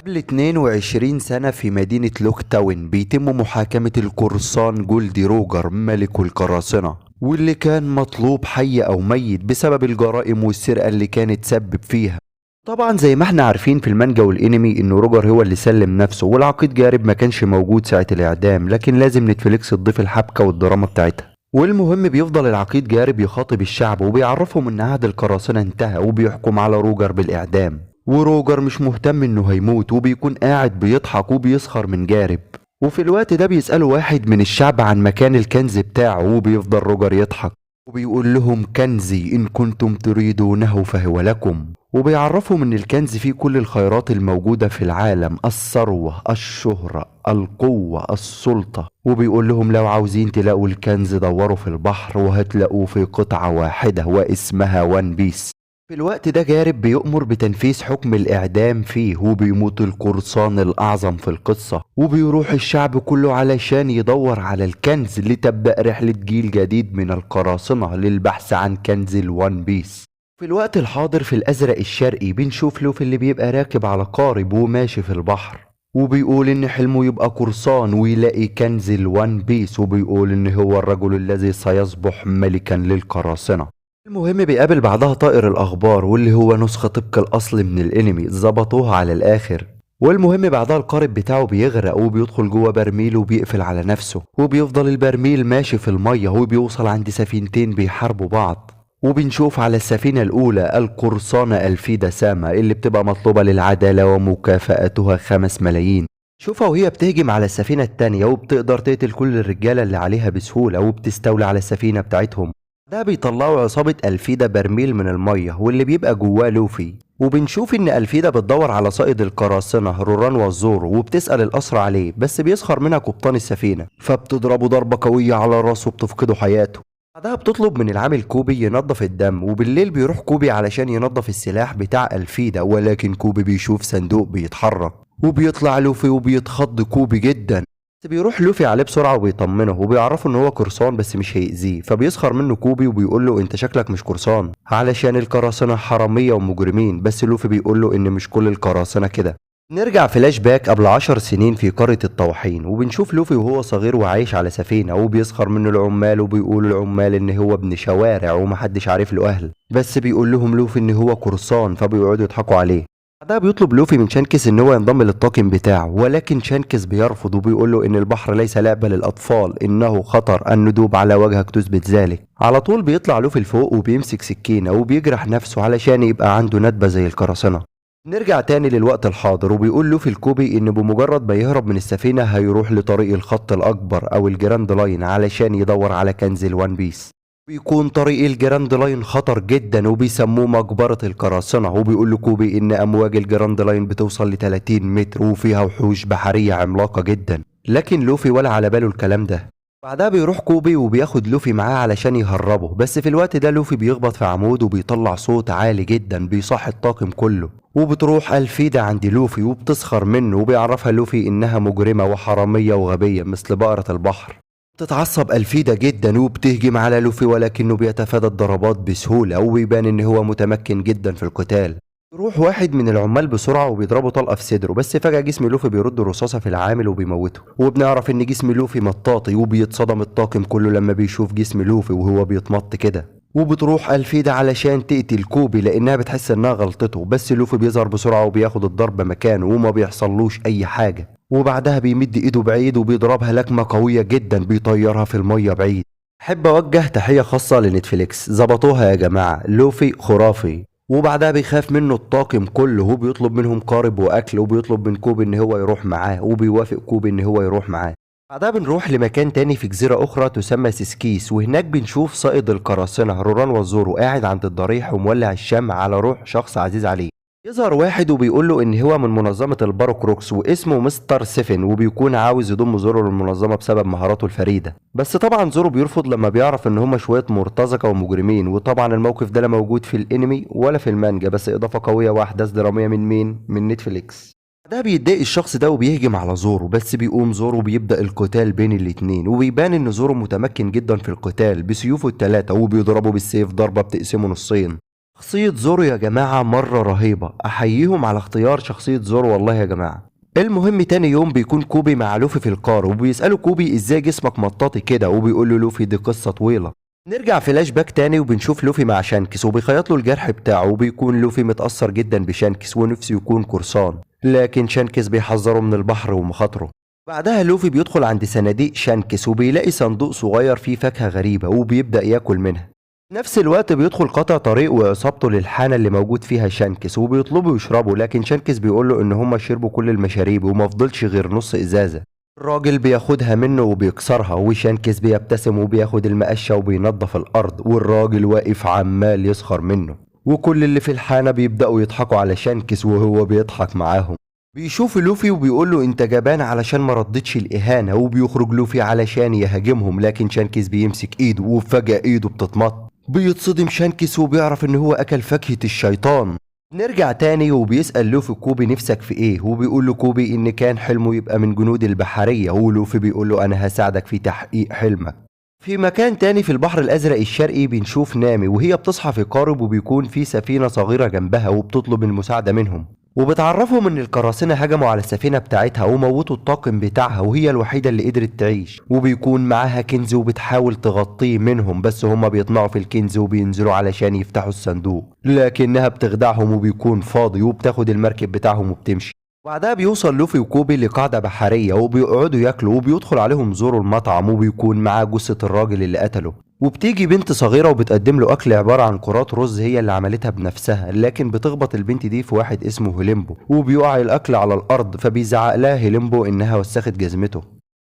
قبل 22 سنة في مدينة لوك تاون بيتم محاكمة القرصان جولدي روجر ملك القراصنة، واللي كان مطلوب حي أو ميت بسبب الجرائم والسرقة اللي كانت سبب فيها. طبعا زي ما احنا عارفين في المانجا والانمي ان روجر هو اللي سلم نفسه، والعقيد جارب ما كانش موجود ساعة الاعدام، لكن لازم نتفليكس تضيف الحبكة والدراما بتاعتها. والمهم بيفضل العقيد جارب يخاطب الشعب وبيعرفهم ان عهد القراصنة انتهى وبيحكم على روجر بالاعدام. وروجر مش مهتم انه هيموت وبيكون قاعد بيضحك وبيسخر من جارب. وفي الوقت ده بيسأله واحد من الشعب عن مكان الكنز بتاعه، وبيفضل روجر يضحك وبيقول لهم كنزي إن كنتم تريدونه فهو لكم. وبيعرفهم إن الكنز فيه كل الخيرات الموجودة في العالم، الثروة، الشهرة، القوة، السلطة. وبيقول لهم لو عاوزين تلاقوا الكنز دوروا في البحر وهتلاقوه في قطعة واحدة واسمها وان بيس. في الوقت ده جارب بيؤمر بتنفيذ حكم الإعدام فيه، وبيموت القرصان الأعظم في القصة، وبيروح الشعب كله علشان يدور على الكنز، لتبدأ رحلة جيل جديد من القراصنة للبحث عن كنز الوان بيس. في الوقت الحاضر في الأزرق الشرقي بنشوف لوفي اللي بيبقى راكب على قارب وماشي في البحر، وبيقول إن حلمه يبقى قرصان ويلاقي كنز الوان بيس، وبيقول إن هو الرجل الذي سيصبح ملكا للقراصنة. المهم بيقابل بعدها طائر الأخبار، واللي هو نسخة طبق الأصل من الأنمي، ظبطوها على الآخر. والمهم بعدها القارب بتاعه بيغرق وبيدخل جوه برميل وبيقفل على نفسه، وبيفضل البرميل ماشي في المية وبيوصل عند سفينتين بيحاربوا بعض. وبنشوف على السفينة الأولى القرصانة ألفيدا ساما اللي بتبقى مطلوبة للعدالة ومكافأتها 5 ملايين. شوفها وهي بتهجم على السفينة التانية وبتقدر تقتل كل الرجالة اللي عليها بسهولة وبتستولي على السفينة بتاعتهم. ده بيطلعوا عصابة ألفيدا برميل من المية واللي بيبقى جواه لوفي. وبنشوف ان ألفيدا بتدور على صائد القراصنة روران والزورو وبتسأل الأسرى عليه، بس بيسخر منها قبطان السفينة فبتضربه ضربة قوية على راسه وبتفقده حياته. بعدها بتطلب من العامل كوبي ينظف الدم، وبالليل بيروح كوبي علشان ينظف السلاح بتاع ألفيدا، ولكن كوبي بيشوف صندوق بيتحرك وبيطلع لوفي وبيتخض كوبي جدا. بس بيروح لوفي عليه بسرعة وبيطمنه وبيعرفه ان هو قرصان بس مش هيأذيه، فبيسخر منه كوبي وبيقول له انت شكلك مش قرصان علشان القراصنة حرامية ومجرمين، بس لوفي بيقول له ان مش كل القراصنة كده. نرجع فلاش باك قبل 10 سنين في قرية الطواحين، وبنشوف لوفي وهو صغير وعايش على سفينة، وبيسخر منه العمال وبيقول العمال ان هو ابن شوارع ومحدش عارف له اهل، بس بيقول لهم لوفي ان هو قرصان فبيقعدوا يضحكوا عليه. بعدها بيطلب لوفي من شانكس ان هو ينضم للطاقم بتاعه، ولكن شانكس بيرفض وبيقول له ان البحر ليس لعبة للاطفال، انه خطر، الندوب على وجهك تثبت ذلك. على طول بيطلع لوفي لفوق وبيمسك سكينة وبيجرح نفسه علشان يبقى عنده ندبة زي القراصنة. نرجع تاني للوقت الحاضر وبيقول لوفي لكوبي ان بمجرد ما يهرب من السفينة هيروح لطريق الخط الاكبر او الجراند لاين علشان يدور على كنز الوان بيس. بيكون طريق الجراند لاين خطر جدا وبيسموه مقبرة القراصنة، وبيقول لكوبي ان امواج الجراند لاين بتوصل ل 30 متر وفيها وحوش بحرية عملاقة جدا، لكن لوفي ولا على باله الكلام ده. بعدها بيروح كوبي وبياخد لوفي معاه علشان يهربه، بس في الوقت ده لوفي بيخبط في عمود وبيطلع صوت عالي جدا بيصحي الطاقم كله. وبتروح ألفيدا عند لوفي وبتسخر منه وبيعرفها لوفي انها مجرمة وحرامية وغبية مثل بقرة البحر. بتتعصب ألفيدا جدا وبتهجم على لوفي، ولكنه بيتفادى الضربات بسهولة وبيبان ان هو متمكن جدا في القتال. يروح واحد من العمال بسرعة وبيضربه طلقة في صدره، بس فجأة جسم لوفي بيرد رصاصة في العامل وبيموته، وبنعرف ان جسم لوفي مطاطي وبيتصدم الطاقم كله لما بيشوف جسم لوفي وهو بيتمط كده. وبتروح ألفيدا علشان تقتل كوبي لانها بتحس انها غلطته، بس لوفي بيظهر بسرعة وبياخد الضربة مكانه وما بيحصلوش اي حاجة. وبعدها بيمد ايده بعيد وبيضربها لكمة قوية جدا بيطيرها في المية بعيد. احب اوجه تحية خاصة لنتفليكس، ظبطوها يا جماعة، لوفي خرافي. وبعدها بيخاف منه الطاقم كله وبيطلب منهم قارب واكل، وبيطلب من كوبي ان هو يروح معاه وبيوافق كوبي ان هو يروح معاه. بعدها بنروح لمكان تاني في جزيرة اخرى تسمى سيسكيس، وهناك بنشوف صائد القراصنة روران والزورو قاعد عند الضريح ومولع الشمع على روح شخص عزيز عليه. يظهر واحد وبيقول له ان هو من منظمة الباروكروكس واسمه مستر سيفن، وبيكون عاوز يضم زورو للمنظمة بسبب مهاراته الفريدة، بس طبعا زورو بيرفض لما بيعرف ان هما شوية مرتزقة ومجرمين. وطبعا الموقف ده لا موجود في الانمي ولا في المانجا، بس اضافة قوية واحداث درامية من مين؟ من نتفليكس. ده بيتضايق الشخص ده وبيهجم على زورو، بس بيقوم زورو بيبدأ القتال بين الاتنين، وبيبان ان زورو متمكن جدا في القتال بسيوفه التلاتة وبيضربه بالسيف ضربة بتقسمه نصين. شخصية زورو يا جماعة مرة رهيبة، أحييهم على اختيار شخصية زورو والله يا جماعة. المهم تاني يوم بيكون كوبي مع لوفي في القار، وبيسأله كوبي ازاي جسمك مطاطي كده، وبيقول له لوفي دي قصة طويلة. نرجع فلاش باك تاني وبنشوف لوفي مع شانكس وبيخيط له الجرح بتاعه، وبيكون لوفي متأثر جدا بشانكس ونفسه يكون قرصان، لكن شانكس بيحذره من البحر ومخاطره. بعدها لوفي بيدخل عند صناديق شانكس وبيلاقي صندوق صغير فيه فاكهة غريبة وبيبدأ ياكل منها. نفس الوقت بيدخل قطع طريق وإصابته للحانة اللي موجود فيها شانكس وبيطلبوا يشربوا، لكن شانكس بيقوله إن هما شربوا كل المشاريب ومفضلش غير نص إزازة. الراجل بياخدها منه وبيكسرها، وشانكس بيبتسم وبياخد المقشة وبينظف الأرض، والراجل واقف عمال يسخر منه، وكل اللي في الحانة بيبدأوا يضحكوا على شانكس وهو بيضحك معاهم. بيشوف لوفي وبيقول له انت جبان علشان ما ردتش الإهانة، وبيخرج لوفي علشان يهاجمهم، لكن شانكس بيمسك ايده وفجأة ايده بتتمط. بيتصدم شانكس وبيعرف ان هو اكل فاكهة الشيطان. نرجع تاني وبيسأل لوفي كوبي نفسك في ايه، وبيقول له كوبي ان كان حلمه يبقى من جنود البحرية، ولوفي بيقول له انا هساعدك في تحقيق حلمك. في مكان تاني في البحر الازرق الشرقي بنشوف نامي وهي بتصحى في قارب، وبيكون في سفينة صغيرة جنبها وبتطلب المساعدة منهم، وبتعرفهم ان القراصنة هجموا على السفينة بتاعتها وموتوا الطاقم بتاعها وهي الوحيدة اللي قدرت تعيش، وبيكون معاها كنز وبتحاول تغطيه منهم، بس هما بيطمعوا في الكنز وبينزلوا علشان يفتحوا الصندوق، لكنها بتخدعهم وبيكون فاضي وبتاخد المركب بتاعهم وبتمشي. بعدها بيوصل لوفي وكوبي لقاعدة بحرية وبيقعدوا ياكلوا، وبيدخل عليهم زورو المطعم وبيكون معاه جثة الراجل اللي قتله، وبتيجي بنت صغيرة وبتقدم له أكل عبارة عن كرات رز هي اللي عملتها بنفسها، لكن بتخبط البنت دي في واحد اسمه هيليمبو وبيقع الأكل على الأرض، فبيزعق لها هيليمبو إنها وسخت جزمته.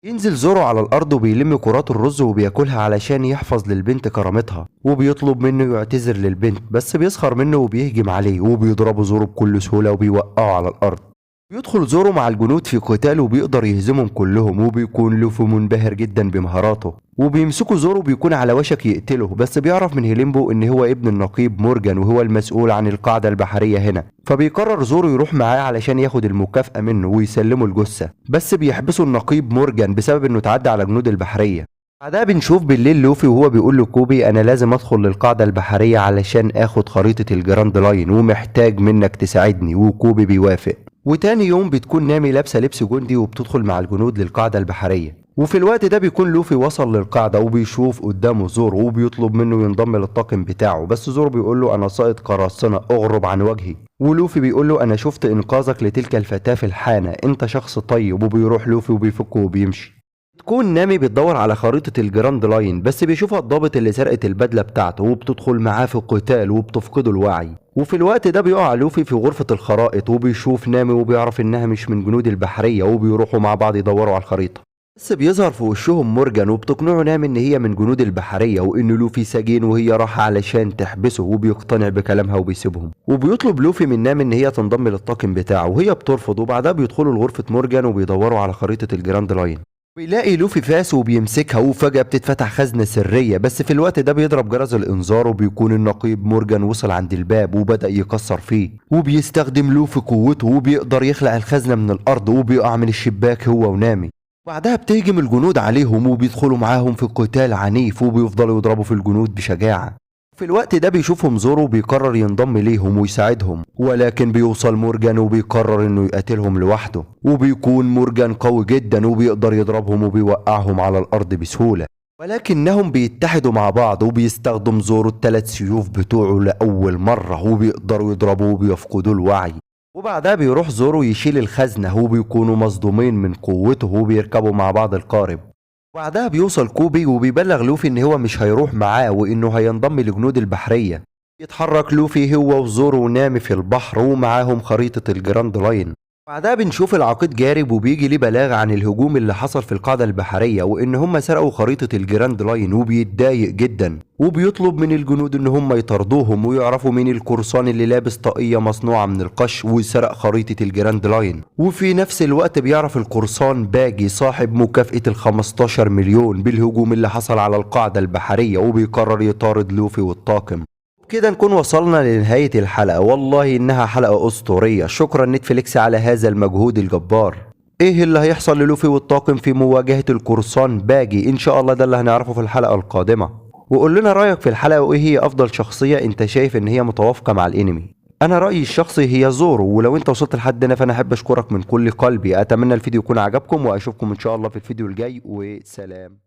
ينزل زورو على الأرض وبيلم كرات الرز وبياكلها علشان يحفظ للبنت كرامتها، وبيطلب منه يعتذر للبنت، بس بيسخر منه وبيهجم عليه وبيضربه زورو بكل سهولة وبيوقعه على الأرض. بيدخل زورو مع الجنود في قتال وبيقدر يهزمهم كلهم، وبيكون لوفي منبهر جدا بمهاراته، وبيمسكوا زورو بيكون على وشك يقتله، بس بيعرف من هيليمبو ان هو ابن النقيب مورجان وهو المسؤول عن القاعدة البحرية هنا، فبيقرر زورو يروح معاه علشان ياخد المكافأة منه ويسلمه الجثة، بس بيحبسوا النقيب مورجان بسبب انه تعدى على جنود البحرية. بعدها بنشوف بالليل لوفي وهو بيقول لكوبي انا لازم ادخل للقاعدة البحرية علشان اخد خريطة الجراند لاين ومحتاج منك تساعدني، وكوبي بيوافق. وتاني يوم بتكون نامي لابسه لبس جندي وبتدخل مع الجنود للقاعده البحريه، وفي الوقت ده بيكون لوفي وصل للقاعده وبيشوف قدامه زورو وبيطلب منه ينضم للطاقم بتاعه، بس زورو بيقول له انا ساقط قراصنه اغرب عن وجهي، ولوفي بيقول له انا شفت انقاذك لتلك الفتاه في الحانه، انت شخص طيب، وبيروح لوفي وبيفكه وبيمشي. تكون نامي بتدور على خريطة الجراند لاين، بس بيشوفها الضابط اللي سرقت البدلة بتاعته وبتدخل معاه في قتال وبتفقده الوعي، وفي الوقت ده بيقع لوفي في غرفة الخرائط وبيشوف نامي وبيعرف انها مش من جنود البحرية، وبيروحوا مع بعض يدوروا على الخريطة، بس بيظهر في وشهم مورجان وبتقنعه نامي ان هي من جنود البحرية وان لوفي سجين وهي راحة علشان تحبسه، وبيقتنع بكلامها وبيسيبهم، وبيطلب لوفي من نامي ان هي تنضم للطاقم بتاعه وهي بترفض، وبعدها بيدخلوا لغرفة مورجان وبيدوروا على خريطة الجراند لاين. بيلاقي لوفي فاس وبيمسكها وفجأة بتتفتح خزنة سرية، بس في الوقت ده بيضرب جرس الإنذار وبيكون النقيب مورجان وصل عند الباب وبدأ يكسر فيه، وبيستخدم لوفي قوته وبيقدر يخلع الخزنة من الأرض وبيقع من الشباك هو ونامي. بعدها بتهجم الجنود عليهم وبيدخلوا معاهم في قتال عنيف وبيفضلوا يضربوا في الجنود بشجاعة. في الوقت ده بيشوفهم زورو وبيقرر ينضم ليهم ويساعدهم، ولكن بيوصل مورجان وبيقرر انه يقاتلهم لوحده، وبيكون مورجان قوي جدا وبيقدر يضربهم وبيوقعهم على الارض بسهولة، ولكنهم بيتحدوا مع بعض وبيستخدم زورو الثلاث سيوف بتوعه لأول مرة وبيقدروا يضربوه وبيفقدوا الوعي. وبعدها بيروح زورو يشيل الخزنة وبيكونوا مصدومين من قوته وبيركبوا مع بعض القارب. بعدها بيوصل كوبي وبيبلغ لوفي ان هو مش هيروح معاه وانه هينضم لجنود البحرية. يتحرك لوفي هو وزورو ونامي في البحر ومعاهم خريطة الجراند لاين. بعدها بنشوف العقيد جارب وبيجي ليه بلاغ عن الهجوم اللي حصل في القاعدة البحرية وان هم سرقوا خريطة الجراند لاين، وبيتضايق جدا وبيطلب من الجنود ان هم يطردوهم ويعرفوا مين القرصان اللي لابس طاقية مصنوعة من القش وسرق خريطة الجراند لاين. وفي نفس الوقت بيعرف القرصان باجي صاحب مكافأة ال15 مليون بالهجوم اللي حصل على القاعدة البحرية، وبيقرر يطارد لوفي والطاقم. كده نكون وصلنا لنهاية الحلقة، والله إنها حلقة أسطورية. شكرا نتفليكس على هذا المجهود الجبار. إيه اللي هيحصل للوفي والطاقم في مواجهة القرصان باجي؟ إن شاء الله ده اللي هنعرفه في الحلقة القادمة. وقول لنا رأيك في الحلقة، وايه هي افضل شخصية انت شايف ان هي متوافقة مع الانمي. انا رأيي الشخصي هي زورو، ولو انت وصلت لحد هنا فانا احب اشكرك من كل قلبي. اتمنى الفيديو يكون عجبكم، واشوفكم ان شاء الله في الفيديو الجاي، وسلام.